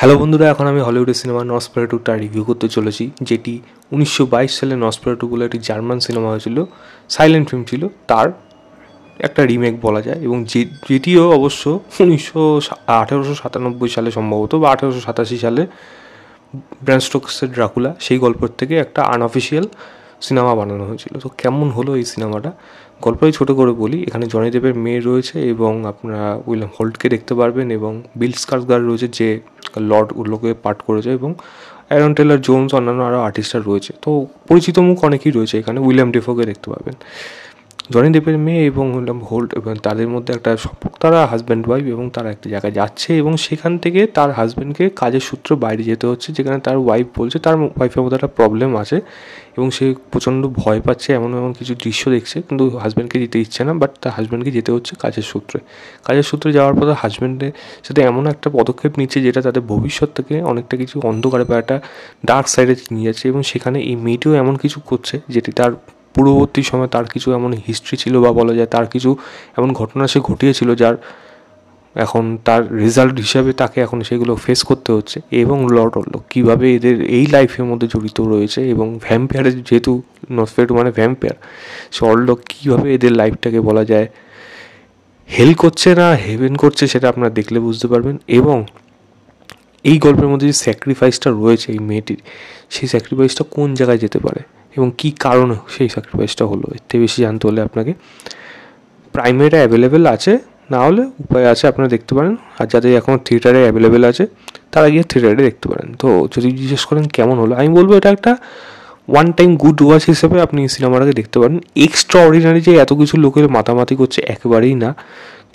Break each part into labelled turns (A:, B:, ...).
A: Hello বন্ধুরা, এখন আমি হলিউডের সিনেমা নসফেরাটুটা রিভিউ করতে চলেছি, যেটি 1922 সালে নসফেরাটু বলে একটি জার্মান সিনেমা হয়েছিল, সাইলেন্ট ফিল্ম ছিল, তার একটা রিমেক বলা যায়। এবং যেটিও অবশ্য 1897 সালে সম্ভবত বা 1887 সালে ব্র্যাম স্টোকসের ড্রাকুলা সেই গল্পের থেকে একটা আনঅফিসিয়াল সিনেমা বানানো হয়েছিল। তো কেমন হলো এই সিনেমাটা, গল্পই ছোটো করে বলি। এখানে জনি দেবের মেয়ে রয়েছে এবং আপনারা উইলিয়াম হোল্টকে দেখতে পারবেন এবং বিল স্কারসগার্ড রয়েছে যে লর্ড ওগুলোকে পাঠ করেছে, এবং অ্যারন টেলর জোন্স অন্যান্য আরও আর্টিস্টরা রয়েছে। তো পরিচিত মুখ অনেকেই রয়েছে এখানে। উইলিয়াম ডেফোকে দেখতে পাবেন, জনি দেবের মেয়ে এবং উইলিয়াম হোল্ট, এবং তাদের মধ্যে একটা সম্পর্ক, তারা হাজব্যান্ড ওয়াইফ, এবং তারা একটা জায়গায় যাচ্ছে এবং সেখান থেকে তার হাজব্যান্ডকে কাজের সূত্রে বাইরে যেতে হচ্ছে, যেখানে তার ওয়াইফ বলছে তার ওয়াইফের মধ্যে একটা প্রবলেম আছে এবং সে প্রচণ্ড ভয় পাচ্ছে, এমন এমন কিছু দৃশ্য দেখছে, কিন্তু হাজব্যান্ডকে যেতে ইচ্ছে না, বাট তার হাজব্যান্ডকে যেতে হচ্ছে কাজের সূত্রে যাওয়ার পর হাজব্যান্ডের সাথে এমন একটা পদক্ষেপ নিচ্ছে যেটা তাদের ভবিষ্যৎ থেকে অনেকটা কিছু অন্ধকারে বা একটা ডার্ক সাইডে নিয়ে যাচ্ছে। এবং সেখানে এই মেয়েটিও এমন কিছু করছে যেটি তার পূর্ববর্তী সময় তার কিছু এমন হিস্ট্রি ছিল, বা বলা যায় তার কিছু এমন ঘটনা সে ঘটিয়েছিল যার এখন তার রেজাল্ট হিসাবে তাকে এখন সেগুলো ফেস করতে হচ্ছে। এবং লর্ড অরলক কীভাবে এদের এই লাইফের মধ্যে জড়িত রয়েছে, এবং ভ্যাম্পায়ারের যেহেতু নসফেরাটু মানে ভ্যাম্পায়ার, সে অরলক কীভাবে এদের লাইফটাকে বলা যায় হেল করছে না হেভেন করছে, সেটা আপনারা দেখলে বুঝতে পারবেন। এবং এই গল্পের মধ্যে যে স্যাক্রিফাইসটা রয়েছে এই মেয়েটির, সেই স্যাক্রিফাইসটা কোন জায়গায় যেতে পারে এবং কী কারণে সেই স্যাক্রিফাইসটা হলো, এর থেকে বেশি জানতে হলে আপনাকে প্রাইমেটা অ্যাভেলেবেল আছে, না হলে উপায় আছে আপনারা দেখতে পারেন। আর যাদের এখন থিয়েটারে অ্যাভেলেবেল আছে তারা গিয়ে থিয়েটারে দেখতে পারেন। তো যদি জিজ্ঞেস করেন কেমন হলো, আমি বলবো এটা একটা ওয়ান টাইম গুড ওয়াচ হিসেবে আপনি সিনেমাটাকে দেখতে পারেন। এক্সট্রা অর্ডিনারি যে এত কিছু লোকের মাতামাতি করছে একেবারেই না।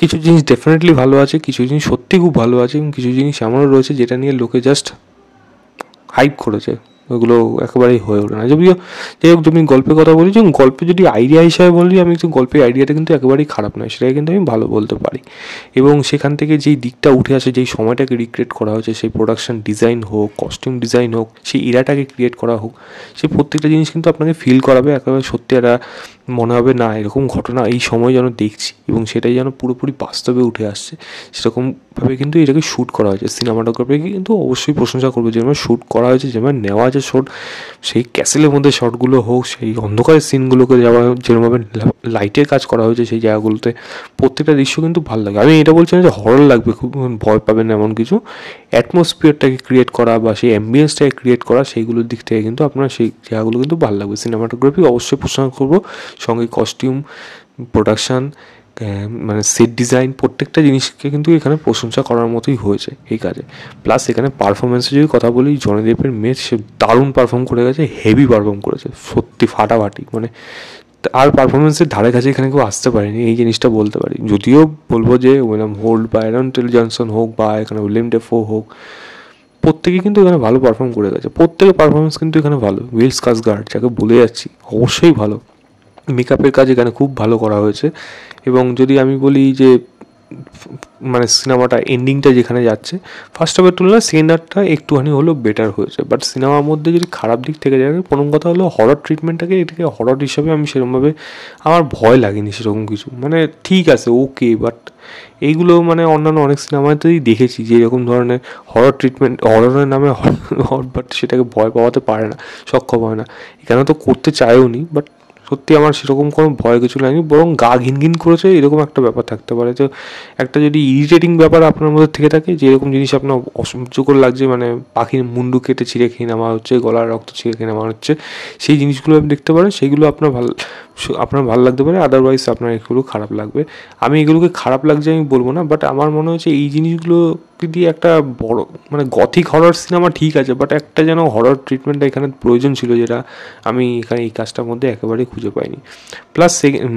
A: কিছু জিনিস ডেফিনেটলি ভালো আছে, কিছু জিনিস সত্যি খুব ভালো আছে, এবং কিছু জিনিস এমনও রয়েছে যেটা নিয়ে লোকে জাস্ট হাইপ করেছে, ওগুলো একেবারেই হয়ে ওঠে না। যদিও যাই হোক, তুমি গল্পের কথা বলি, যে গল্পে যদি আইডিয়া হিসাবে বলি, আমি কিন্তু গল্পের আইডিয়াটা কিন্তু একেবারেই খারাপ নয়, সেটাকে কিন্তু আমি ভালো বলতে পারি। এবং সেখান থেকে যেই দিকটা উঠে আসে, যেই সময়টাকে রিক্রিয়েট করা হয়েছে, সেই প্রোডাকশন ডিজাইন হোক, কস্টিউম ডিজাইন হোক, সেই ইরাটাকে ক্রিয়েট করা হোক, সেই প্রত্যেকটা জিনিস কিন্তু আপনাকে ফিল করাবে একেবারে সত্যি একটা মনে হবে না এরকম ঘটনা এই সময় যেন দেখছি, এবং সেটাই যেন পুরোপুরি বাস্তবে উঠে আসছে। সেরকমভাবে কিন্তু এটাকে শ্যুট করা হয়েছে। সিনেমাটোগ্রাফিকে কিন্তু অবশ্যই প্রশংসা করবো, যেভাবে শ্যুট করা হয়েছে, যেভাবে নেওয়া আছে শট, সেই ক্যাসেলের মধ্যে শটগুলো হোক, সেই অন্ধকারের সিনগুলোকে যাওয়া, যেরকমভাবে লাইটের কাজ করা হয়েছে সেই জায়গাগুলোতে, প্রত্যেকটা দৃশ্য কিন্তু ভালো লাগে। আমি এটা বলছি না যে হরর লাগবে, খুব ভয় পাবেন এমন কিছু। অ্যাটমসফিয়ারটাকে ক্রিয়েট করা বা সেই অ্যাম্বিয়েন্সটাকে ক্রিয়েট করা, সেইগুলোর দিক থেকে কিন্তু আপনার সেই জায়গাগুলো কিন্তু ভালো লাগবে। সিনেমাটোগ্রাফি অবশ্যই প্রশংসা করবো, সঙ্গে কস্টিউম, প্রোডাকশান, মানে সেট ডিজাইন, প্রত্যেকটা জিনিসকে কিন্তু এখানে প্রশংসা করার মতোই হয়েছে এই কাজে। প্লাস এখানে পারফরমেন্সের যদি কথা বলি, জনি দেবের মেয়ে সে দারুণ পারফর্ম করে গেছে, হেভি পারফর্ম করেছে, সত্যি ফাটাফাটি। মানে আর পারফরমেন্সের ধারে কাছে এখানে কেউ আসতে পারেনি, এই জিনিসটা বলতে পারি। যদিও বলবো যে উইলিয়াম হোল্ট বা অ্যারন টেলর জনসন হোক, বা এখানে উইলিয়াম ডেফো হোক, প্রত্যেকেই কিন্তু এখানে ভালো পারফর্ম করে গেছে, প্রত্যেকের পারফরমেন্স কিন্তু এখানে ভালো। বিল স্কারসগার্ড যাকে বলে যাচ্ছি, অবশ্যই ভালো। মেকআপের কাজ এখানে খুব ভালো করা হয়েছে। এবং যদি আমি বলি যে মানে সিনেমাটা এন্ডিংটা যেখানে যাচ্ছে, ফার্স্ট হাফের তুলনায় সেকেন্ড হাফটা একটুখানি হলেও বেটার হয়েছে। বাট সিনেমার মধ্যে যদি খারাপ দিক থেকে যায়, প্রথম কথা হলো হরর ট্রিটমেন্টটাকে, এটাকে হরর হিসাবে আমি সেরকমভাবে আমার ভয় লাগেনি সেরকম কিছু। মানে ঠিক আছে, ওকে, বাট এইগুলো মানে অন্যান্য অনেক সিনেমাতেই দেখেছি যে এরকম ধরনের হরর ট্রিটমেন্ট, হররের নামে বাট সেটাকে ভয় পাওয়াতে পারে না, সক্ষম হয় না। এখানে তো করতে চায়ও নি, বাট সত্যি আমার সেরকম কোনো ভয় কিছু লাগেনি, বরং গা ঘিনঘিন করেছে, এরকম একটা ব্যাপার থাকতে পারে। তো একটা যদি ইরিটেটিং ব্যাপার আপনার মধ্যে থেকে থাকে, যে এরকম জিনিস আপনার অসহ্যকর লাগছে, মানে পাখির মুন্ডু কেটে ছিঁড়ে খেয়ে নেওয়া হচ্ছে, গলার রক্ত ছিঁড়ে খেয়ে নেওয়া হচ্ছে, সেই জিনিসগুলো আপনি দেখতে পারেন, সেইগুলো আপনার ভালো লাগতে পারে। আদারওয়াইজ আপনার এগুলো খারাপ লাগবে। আমি এগুলোকে খারাপ লাগছে আমি বলবো না, বাট আমার মনে হচ্ছে এই জিনিসগুলো দিয়ে একটা বড় মানে গথিক হরর সিনেমা ঠিক আছে, বাট একটা যেন হরর ট্রিটমেন্টটা এখানে প্রয়োজন ছিল, যেটা আমি এখানে এই কাজটার মধ্যে একেবারেই খুঁজে পাইনি। প্লাস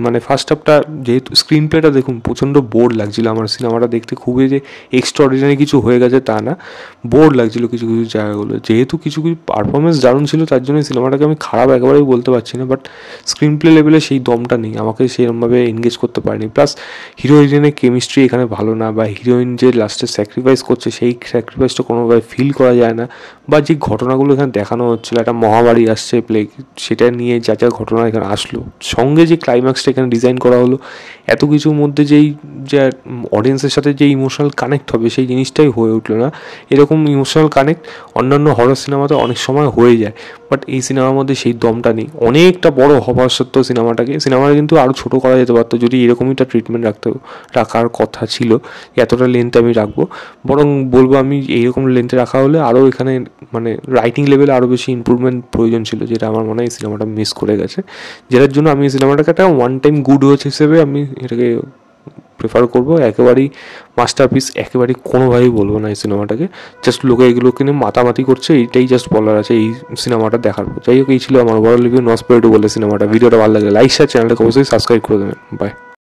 A: মানে ফার্স্ট হাফটা যেহেতু স্ক্রিন প্লেটা দেখুন, প্রচণ্ড বোর লাগছিলো আমার সিনেমাটা দেখতে। খুবই যে এক্সট্রা অর্ডিনারি কিছু হয়ে গেছে তা না, বোর লাগছিলো কিছু কিছু জায়গাগুলো। যেহেতু কিছু কিছু পারফরমেন্স দারুণ ছিল, তার জন্য সিনেমাটাকে আমি খারাপ একেবারেই বলতে পারছি না, বাট স্ক্রিন প্লে লেভেলে সেই দমটা নেই, আমাকে সেরকমভাবে এনগেজ করতে পারেনি। প্লাস হিরো হিরোইনের কেমিস্ট্রি এখানে ভালো না, বা হিরোইন যে লাস্টে স্যাক্রিফাইস স্যাক্রিফাইস করছে সেই স্যাক্রিফাইসটা কোনোভাবে ফিল করা যায় না। বা যে ঘটনাগুলো এখানে দেখানো হচ্ছিলো, একটা মহামারী আসছে প্লেগ, সেটা নিয়ে যা যা ঘটনা এখানে আসলো, সঙ্গে যে ক্লাইম্যাক্সটা এখানে ডিজাইন করা হলো, এত কিছুর মধ্যে যে অডিয়েন্সের সাথে যে ইমোশনাল কানেক্ট হবে সেই জিনিসটাই হয়ে উঠলো না। এরকম ইমোশনাল কানেক্ট অন্যান্য হরর সিনেমাতে অনেক সময় হয়ে যায়, বাট এই সিনেমার মধ্যে সেই দমটা নেই। অনেকটা বড় হওয়ার সত্ত্বেও সিনেমাটা কিন্তু আরও ছোটো করা যেতে পারতো, যদি এরকমইটা ট্রিটমেন্ট রাখার কথা ছিল। এতটা লেন্থ আমি রাখবো, বরং বলবো আমি এইরকম লেন্থে রাখা হলে আরও এখানে মানে রাইটিং লেভেলে আরও বেশি ইমপ্রুভমেন্ট প্রয়োজন ছিল, যেটা আমার মনে হয় এই সিনেমাটা মিস করে গেছে। যেটার জন্য আমি এই সিনেমাটাকে একটা ওয়ান টাইম গুড ওয়াচ হিসেবে আমি এটাকে প্রেফার করবো। একেবারেই মাস্টারপিস একেবারেই কোনোভাবেই বলবো না এই সিনেমাটাকে। জাস্ট লোকে এগুলোকে নিয়ে মাতামাতি করছে, এইটাই জাস্ট বলার আছে এই সিনেমাটা দেখার পর। যাই হোক, এই ছিল আমার ওভারঅল রিভিউ নসফেরাটু বলে সিনেমাটা। ভিডিওটা ভালো লাগলে লাইক শেয়ার, চ্যানেলটাকে অবশ্যই সাবস্ক্রাইব করে দেবেন। বাই।